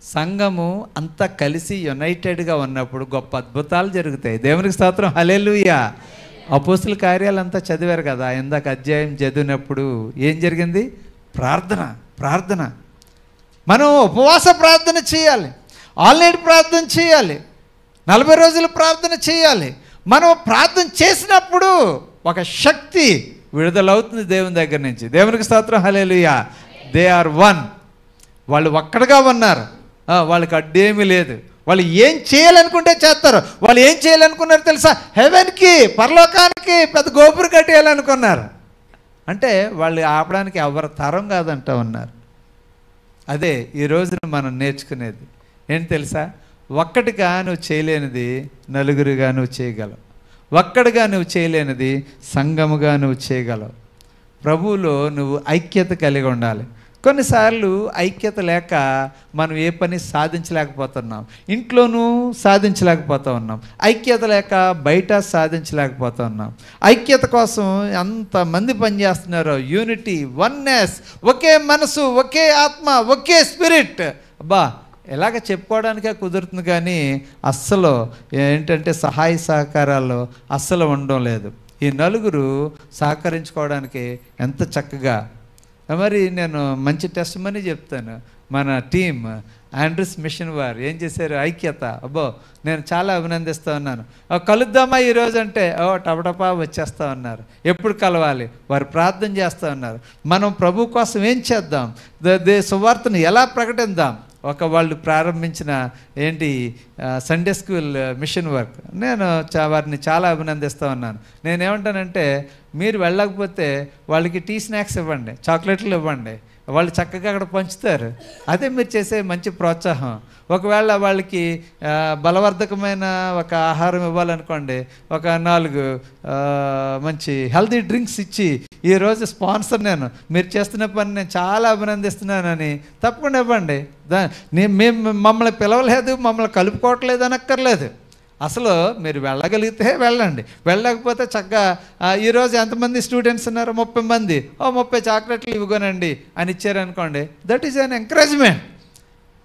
సంఘము అంతా కలిసి యునైటెడ్గా ఉన్నప్పుడు గొప్ప అద్భుతాలు జరుగుతాయి. దేవునికి స్తోత్రం, హల్లెలూయా. అపోస్తుల కార్యాలంతా చదివారు కదా, ఇందాక అధ్యాయం చదివినప్పుడు ఏం జరిగింది? ప్రార్థన. మనం ఉపవాస ప్రార్థన చేయాలి, ఆల్ నైట్ ప్రార్థన చేయాలి, 40 రోజులు ప్రార్థన చేయాలి. మనం ప్రార్థన చేసినప్పుడు ఒక శక్తి విడుదలవుతుంది దేవుని దగ్గర నుంచి. దేవునికి స్తోత్రం, హల్లెలూయా. They are one. వాళ్ళు ఒక్కడుగా ఉన్నారు, వాళ్ళకి అడ్డేమీ లేదు. వాళ్ళు ఏం చేయాలనుకుంటే చేస్తారు. వాళ్ళు ఏం చేయాలనుకున్నారు తెలుసా? హెవెన్కి, పరలోకానికి పెద్ద గోపురం కట్టేయాలనుకున్నారు. అంటే వాళ్ళు ఆపడానికి ఎవరి తరం కాదంట ఉన్నారు. అదే ఈ రోజున మనం నేర్చుకునేది ఏంటి తెలుసా? ఒక్కటిగా నువ్వు చేయలేనిది నలుగురుగా నువ్వు చేయగలవు. ఒక్కడిగా నువ్వు చేయలేనిది సంఘముగా నువ్వు చేయగలవు. ప్రభువులో నువ్వు ఐక్యత కలిగి ఉండాలి. కొన్నిసార్లు ఐక్యత లేక మనం ఏ పని సాధించలేకపోతున్నాం. ఇంట్లోనూ సాధించలేకపోతూ ఉన్నాం. ఐక్యత లేక బయట సాధించలేకపోతూ ఉన్నాం. ఐక్యత కోసం ఎంతమంది పనిచేస్తున్నారో, యూనిటీ, వన్నెస్, ఒకే మనసు, ఒకే ఆత్మ, ఒకే స్పిరిట్. అబ్బా, ఎలాగ చెప్పుకోవడానికే కుదురుతుంది, కానీ అస్సలు ఏంటంటే సహాయ సహకారాలు అస్సలు ఉండడం లేదు. ఈ నలుగురు సహకరించుకోవడానికి ఎంత చక్కగా. మరి నేను మంచి టెస్ట్ మనీ చెప్తాను. మన టీం ఆండ్రూస్ మిషన్ వారు ఏం చేశారు? ఐక్యత. అబ్బో, నేను చాలా అభినందిస్తూ ఉన్నాను. కలుద్దామా ఈరోజు అంటే టపటపా వచ్చేస్తూ ఉన్నారు. ఎప్పుడు కలవాలి? వారు ప్రార్థన చేస్తూ ఉన్నారు. మనం ప్రభు కోసం ఏం చేద్దాం? సువార్తను ఎలా ప్రకటిద్దాం? వాళ్ళు ప్రారంభించిన సండే స్కూల్ మిషన్ వర్క్, నేను వారిని చాలా అభినందిస్తూ ఉన్నాను. నేనేమంటానంటే, మీరు వెళ్ళకపోతే వాళ్ళకి టీ స్నాక్స్ ఇవ్వండి, చాక్లెట్లు ఇవ్వండి, వాళ్ళు చక్కగా అక్కడ పంచుతారు. అదే మీరు చేసే మంచి ప్రోత్సాహం. ఒకవేళ వాళ్ళకి బలవర్ధకమైన ఒక ఆహారం ఇవ్వాలనుకోండి, ఒక 4 మంచి హెల్తీ డ్రింక్స్ ఇచ్చి, ఈరోజు స్పాన్సర్ నేను, మీరు చేస్తున్న పని నేను చాలా అభినందిస్తున్నానని తప్పకుండా ఇవ్వండి. మేము మమ్మల్ని పిలవలేదు, మమ్మల్ని కలుపుకోవట్లేదు అనక్కర్లేదు. అసలు మీరు వెళ్ళగలిగితే వెళ్ళండి, వెళ్ళకపోతే చక్కగా ఈరోజు ఎంతమంది స్టూడెంట్స్ ఉన్నారు, 30 మంది, 30 చాక్లెట్లు ఇవ్వగోనండి అని ఇచ్చారనుకోండి, దట్ ఈజ్ అన్ ఎంకరేజ్మెంట్.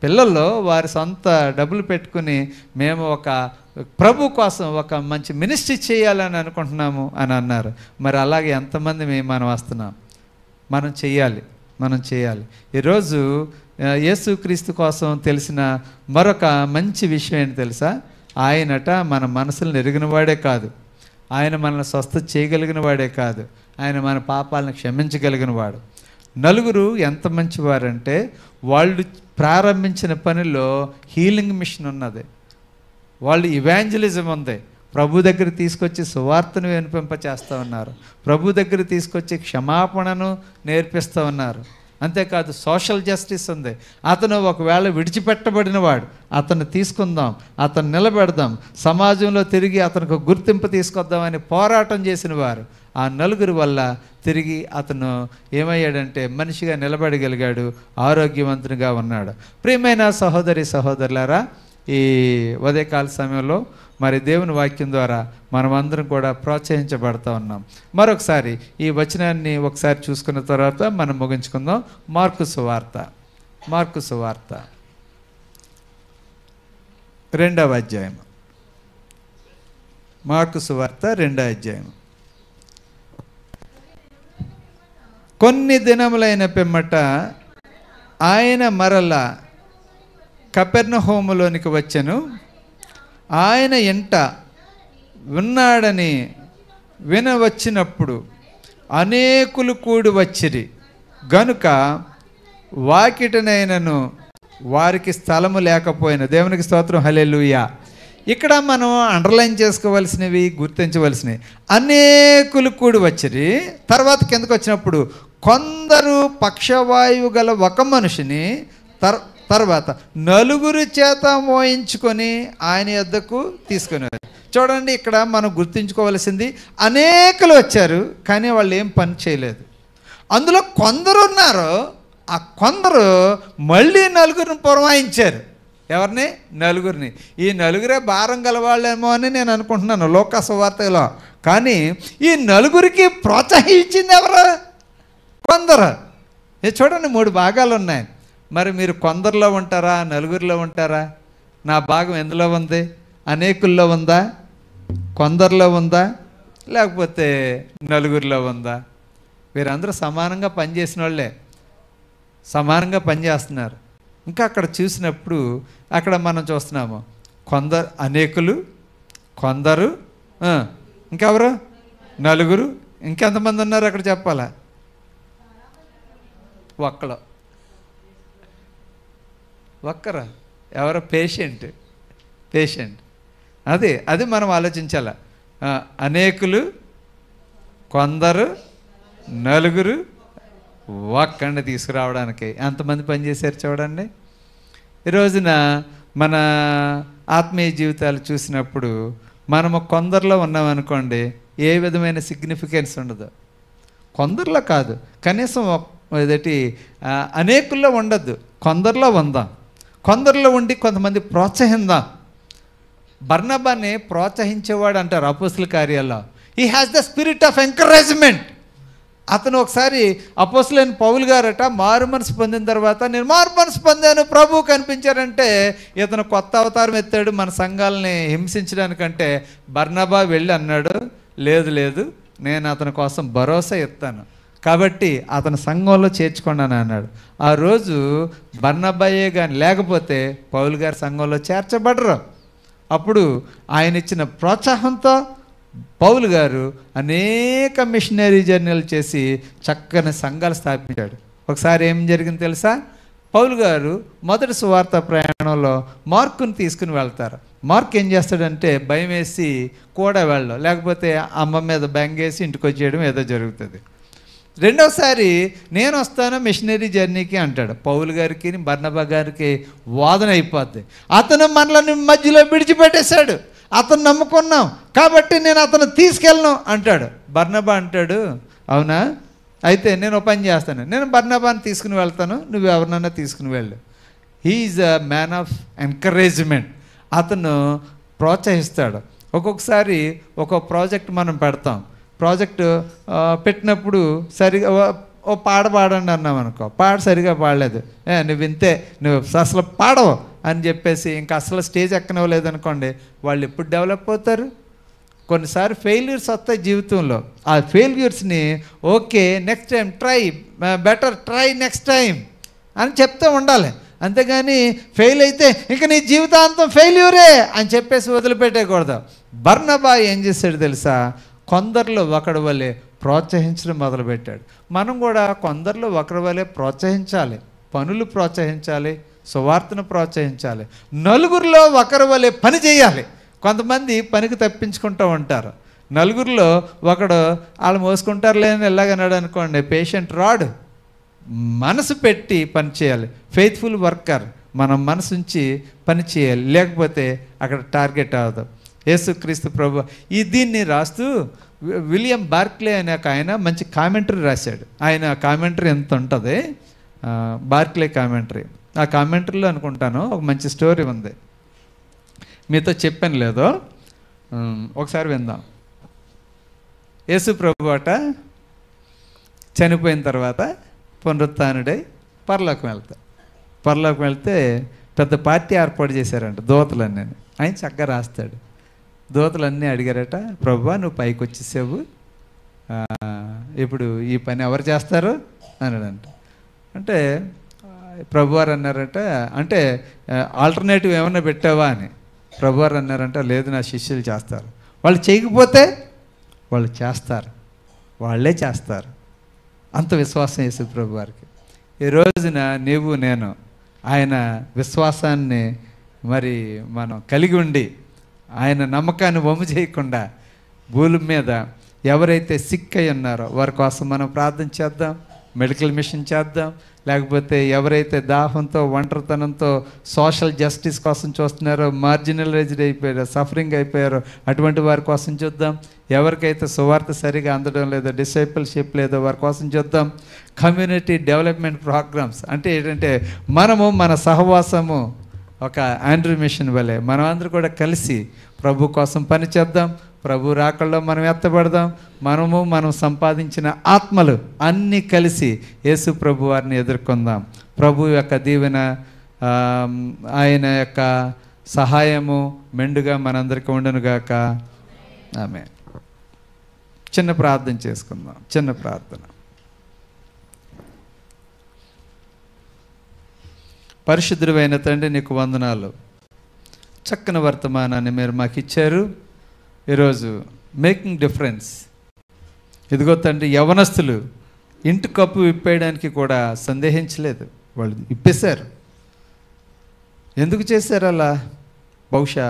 పిల్లల్లో వారి సొంత డబ్బులు పెట్టుకుని మేము ఒక ప్రభు కోసం ఒక మంచి మినిస్ట్రీ చేయాలని అనుకుంటున్నాము అని అన్నారు. మరి అలాగే ఎంతమంది మనం వస్తున్నాం? మనం చేయాలి. ఈరోజు యేసుక్రీస్తు కోసం తెలిసిన మరొక మంచి విషయం ఏంటి తెలుసా? ఆయనట మన మనసులను ఎరిగిన వాడే కాదు, ఆయన మనల్ని స్వస్థ చేయగలిగిన వాడే కాదు, ఆయన మన పాపాలను క్షమించగలిగిన వాడు. నలుగురు ఎంత మంచివారంటే, వాళ్ళు ప్రారంభించిన పనిలో హీలింగ్ మిషన్ ఉన్నది, వాళ్ళు ఇవాంజలిజం ఉంది, ప్రభు దగ్గర తీసుకొచ్చి సువార్తను వినిపింపచేస్తూ ఉన్నారు, ప్రభు దగ్గర తీసుకొచ్చి క్షమాపణను నేర్పిస్తూ ఉన్నారు. అంతేకాదు సోషల్ జస్టిస్ ఉంది. అతను ఒకవేళ విడిచిపెట్టబడినవాడు, అతన్ని తీసుకుందాం, అతను నిలబెడదాం, సమాజంలో తిరిగి అతనికి గుర్తింపు తీసుకొద్దామని పోరాటం చేసిన వారు. ఆ నలుగురు వల్ల తిరిగి అతను ఏమయ్యాడంటే మనిషిగా నిలబడగలిగాడు, ఆరోగ్యవంతునిగా ఉన్నాడు. ప్రియమైన సహోదరి సహోదరులారా, ఈ ఉదయకాల సమయంలో మరి దేవుని వాక్యం ద్వారా మనమందరం కూడా ప్రోత్సహించబడతా ఉన్నాం. మరొకసారి ఈ వచనాన్ని ఒకసారి చూసుకున్న తర్వాత మనం ముగించుకుందాం. మార్కు సువార్త 2వ అధ్యాయం. మార్కు సువార్త 2వ అధ్యాయం. కొన్ని దినములైన పిమ్మట ఆయన మరలా కపెర్నహూములోనికి వచ్చెను. ఆయన ఎంట ఉన్నాడని వినవచ్చినప్పుడు అనేకులు కూడి వచ్చిరి గనుక వాకిటనైనను వారికి స్థలము లేకపోయిన. దేవునికి స్తోత్రం, హల్లెలూయా. ఇక్కడ మనం అండర్లైన్ చేసుకోవలసినవి, గుర్తించవలసినవి. అనేకులు కూడి వచ్చిరి. తర్వాత కిందకు వచ్చినప్పుడు కొందరు పక్షవాయువు గల ఒక మనిషిని తర్వాత 4 చేత మోయించుకొని ఆయన యొద్దకు తీసుకుని. చూడండి, ఇక్కడ మనం గుర్తుంచుకోవలసింది, అనేకులు వచ్చారు కానీ వాళ్ళు ఏం పని చేయలేదు. అందులో కొందరు ఉన్నారు, ఆ కొందరు మళ్ళీ 4 పురమాయించారు. ఎవరిని? 4. ఈ 4 భారం గలవాళ్ళేమో అని నేను అనుకుంటున్నాను లోకా సువార్తలో. కానీ ఈ 4కి ప్రోత్సహించింది ఎవరు? కొందరు. చూడండి, 3 భాగాలు ఉన్నాయి. మరి మీరు కొందరిలో ఉంటారా, 4లో ఉంటారా? నా భాగం ఎందులో ఉంది? అనేకుల్లో ఉందా, కొందరిలో ఉందా, లేకపోతే 4లో ఉందా? వీరందరూ సమానంగా పనిచేసిన వాళ్ళే, సమానంగా పనిచేస్తున్నారు. ఇంకా అక్కడ చూసినప్పుడు అక్కడ మనం చూస్తున్నాము కొందరు, అనేకులు, కొందరు, ఇంకెవరు? 4. ఇంకెంతమంది ఉన్నారు అక్కడ చెప్పాలా? ఒక్కరా? ఎవరో? పేషెంట్. అది మనం ఆలోచించాల. అనేకులు, కొందరు, 4 ఒక్కడిని తీసుకురావడానికి ఎంతమంది పనిచేశారు చూడండి. ఈ రోజున మన ఆత్మీయ జీవితాలు చూసినప్పుడు మనము కొందరిలో ఉన్నామనుకోండి, ఏ విధమైన సిగ్నిఫికెన్స్ ఉండదు. కొందరిలో కాదు, కనీసం అనేకుల్లో ఉండద్దు, కొందరిలో ఉందాం. కొందరిలో ఉండి కొంతమంది ప్రోత్సహిద్దాం. బర్నబాని ప్రోత్సహించేవాడు అంటారు అపోస్తుల కార్యాల్లో. He has the spirit of encouragement. అతను ఒకసారి అపోస్తులైన పౌలు గారట మారు మనసు పొందిన తర్వాత, నేను మారు మనసు పొందాను, ప్రభు కనిపించారంటే ఇతను కొత్త అవతారం ఎత్తాడు మన సంఘాలని హింసించడానికంటే. బర్నబా వెళ్ళి అన్నాడు, లేదు నేను అతని కోసం భరోసా ఇస్తాను, కాబట్టి అతని సంఘంలో చేర్చుకోండి అని అన్నాడు. ఆ రోజు బర్నబాయే కానీ లేకపోతే పౌలు గారి సంఘంలో చేర్చబడరు. అప్పుడు ఆయన ఇచ్చిన ప్రోత్సాహంతో పౌలు గారు అనేక మిషనరీ జర్నీలు చేసి చక్కని సంఘాలు స్థాపించాడు. ఒకసారి ఏం జరిగింది తెలుసా? పౌలు గారు మొదటి సువార్త ప్రయాణంలో మార్కుని తీసుకుని వెళ్తారు. మార్క్ ఏం చేస్తాడంటే భయం వేసి కూడా వెళ్ళడం, లేకపోతే అమ్మ మీద బెంగేసి ఇంటికి వచ్చేయడం ఏదో జరుగుతుంది. రెండోసారి నేను వస్తాను మిషనరీ జర్నీకి అంటాడు. పౌలు గారికి బర్నబా గారికి వాదన అయిపోద్ది. అతను మనల్ని మధ్యలో విడిచిపెట్టేశాడు, అతను నమ్ముకున్నాం కాబట్టి నేను అతను తీసుకెళ్ళను అంటాడు. బర్నబా అంటాడు, అవునా అయితే నేను ఒక పని చేస్తాను, నేను బర్నబాని తీసుకుని వెళ్తాను, నువ్వు ఎవరినన్నా తీసుకుని వెళ్ళు. He is a man of encouragement. అతను ప్రోత్సహిస్తాడు. ఒక్కొక్కసారి ఒక ప్రాజెక్ట్ మనం పెడతాం, ప్రాజెక్టు పెట్టినప్పుడు సరిగా ఓ పాట పాడండి అన్నాం అనుకో, పాట సరిగా పాడలేదు, నువ్వు ఇంతే, నువ్వు అసలు పాడవు అని చెప్పేసి ఇంకా అసలు స్టేజ్ ఎక్కనివ్వలేదు అనుకోండి, వాళ్ళు ఎప్పుడు డెవలప్ అవుతారు? కొన్నిసార్లు ఫెయిల్యూర్స్ వస్తాయి జీవితంలో. ఆ ఫెయిల్యూర్స్ని okay next time try, better try next time అని చెప్తూ ఉండాలి. అంతేగాని ఫెయిల్ అయితే ఇంక నీ జీవితాంతం ఫెయిల్యూరే అని చెప్పేసి వదిలిపెట్టకూడదు. బర్నబా ఏం చేశాడు తెలుసా? కొందరిలో ఒకడి వల్లే ప్రోత్సహించడం మొదలుపెట్టాడు. మనం కూడా కొందరిలో ఒకరి వల్లే ప్రోత్సహించాలి, పనులు ప్రోత్సహించాలి, సువార్తను ప్రోత్సహించాలి, నలుగురిలో ఒకరి వల్లే పని చేయాలి. కొంతమంది పనికి తప్పించుకుంటూ ఉంటారు. నలుగురిలో ఒకడు వాళ్ళు మోసుకుంటారు లేని ఎలాగన్నాడు అనుకోండి, పేషెంట్ రాడు. మనసు పెట్టి పని చేయాలి. ఫెయిత్ఫుల్ వర్కర్, మనం మనసు ఉంచి పని చేయాలి, లేకపోతే అక్కడ టార్గెట్ అవ్వదు. యేసుక్రీస్తు ప్రభు దీన్ని రాస్తూ విలియం బార్క్లే అనే ఆయన మంచి కామెంటరీ రాశాడు. ఆయన కామెంటరీ ఎంత ఉంటుంది, బార్క్లే కామెంటరీ. ఆ కామెంటరీలో అనుకుంటాను ఒక మంచి స్టోరీ ఉంది, మీతో చెప్పాను లేదో, ఒకసారి విందాం. యేసు ప్రభు అట చనిపోయిన తర్వాత పునరుత్థానుడై పరలోకం వెళ్తే పెద్ద పార్టీ ఏర్పాటు చేశారంట దూతలన్నీ. ఆయన చక్కగా రాస్తాడు. దూతలన్నీ అడిగారట, ప్రభువా నువ్వు పైకి వచ్చేసావు, ఇప్పుడు ఈ పని ఎవరు చేస్తారు అన్నాడంట. అంటే ప్రభువారు అన్నారంట, అంటే ఆల్టర్నేటివ్ ఏమన్నా పెట్టావా అని. ప్రభువారు అన్నారంట, లేదు నా శిష్యులు చేస్తారు. వాళ్ళు చేయకపోతే వాళ్ళు చేస్తారు, వాళ్ళే చేస్తారు. అంత విశ్వాసం యేసు ప్రభువారికి. ఈ రోజున నీవు నేను ఆయన విశ్వాసాన్ని మరి మనం కలిగి ఉండి ఆయన నమ్మకాన్ని వమ్ము చేయకుండా భూమి మీద ఎవరైతే సిక్ అయి ఉన్నారో వారి కోసం మనం ప్రార్థన చేద్దాం, మెడికల్ మిషన్ చేద్దాం. లేకపోతే ఎవరైతే దాహంతో ఒంటరితనంతో సోషల్ జస్టిస్ కోసం చూస్తున్నారో, మార్జినలైజ్డ్ అయిపోయారో, సఫరింగ్ అయిపోయారో అటువంటి వారి కోసం చూద్దాం. ఎవరికైతే సువార్త సరిగా అందడం లేదో, డిసైపుల్షిప్ లేదో వారి కోసం చూద్దాం. కమ్యూనిటీ డెవలప్మెంట్ ప్రోగ్రామ్స్ అంటే ఏంటంటే మనము మన సహవాసము ఒక ఆండ్రూ మిషన్ వలె మనమందరూ కూడా కలిసి ప్రభు కోసం పని చేద్దాం. ప్రభు రాకల్లో మనం ఎత్తబడదాం. మనం సంపాదించిన ఆత్మలు అన్నీ కలిసి యేసు ప్రభు వారిని ఎదుర్కొందాం. ప్రభు యొక్క దీవెన, ఆయన యొక్క సహాయము మెండుగా మనందరికీ ఉండునుగాక. ఆమేన్. చిన్న ప్రార్థన చేసుకుందాం. చిన్న ప్రార్థన. పరిశుద్ధుడైన తండ్రి నీకు వందనాలు. చక్కని వర్తమానాన్ని మీరు మాకు ఇచ్చారు ఈరోజు. Making difference. ఇదిగో తండ్రి, యవనస్తులు ఇంటి కప్పు విప్పేయడానికి కూడా సందేహించలేదు, వాళ్ళు ఇప్పేశారు. ఎందుకు చేశారు అలా? బహుశా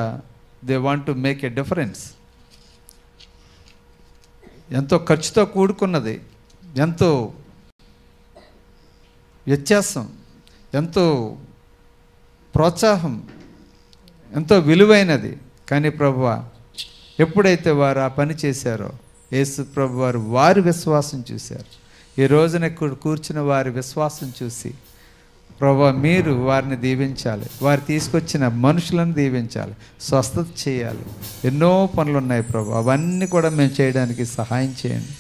they want to make a difference. ఎంతో ఖర్చుతో కూడుకున్నది, ఎంతో వ్యత్యాసం, ఎంతో ప్రోత్సాహం, ఎంతో విలువైనది. కానీ ప్రభువా, ఎప్పుడైతే వారు ఆ పని చేశారో యేసు ప్రభు వారు వారి విశ్వాసం చూశారు. ఈ రోజున కూర్చున్న వారి విశ్వాసం చూసి ప్రభువా మీరు వారిని దీవించాలి, వారు తీసుకొచ్చిన మనుషులను దీవించాలి, స్వస్థత చేయాలి. ఎన్నో పనులు ఉన్నాయి ప్రభు, అవన్నీ కూడా మేము చేయడానికి సహాయం చేయండి.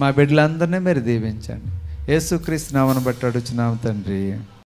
మా బిడ్డలందరినీ మీరు దీవించండి. యేసుక్రీస్తు నామమును బట్టి అడుగుచున్నాము తండ్రి.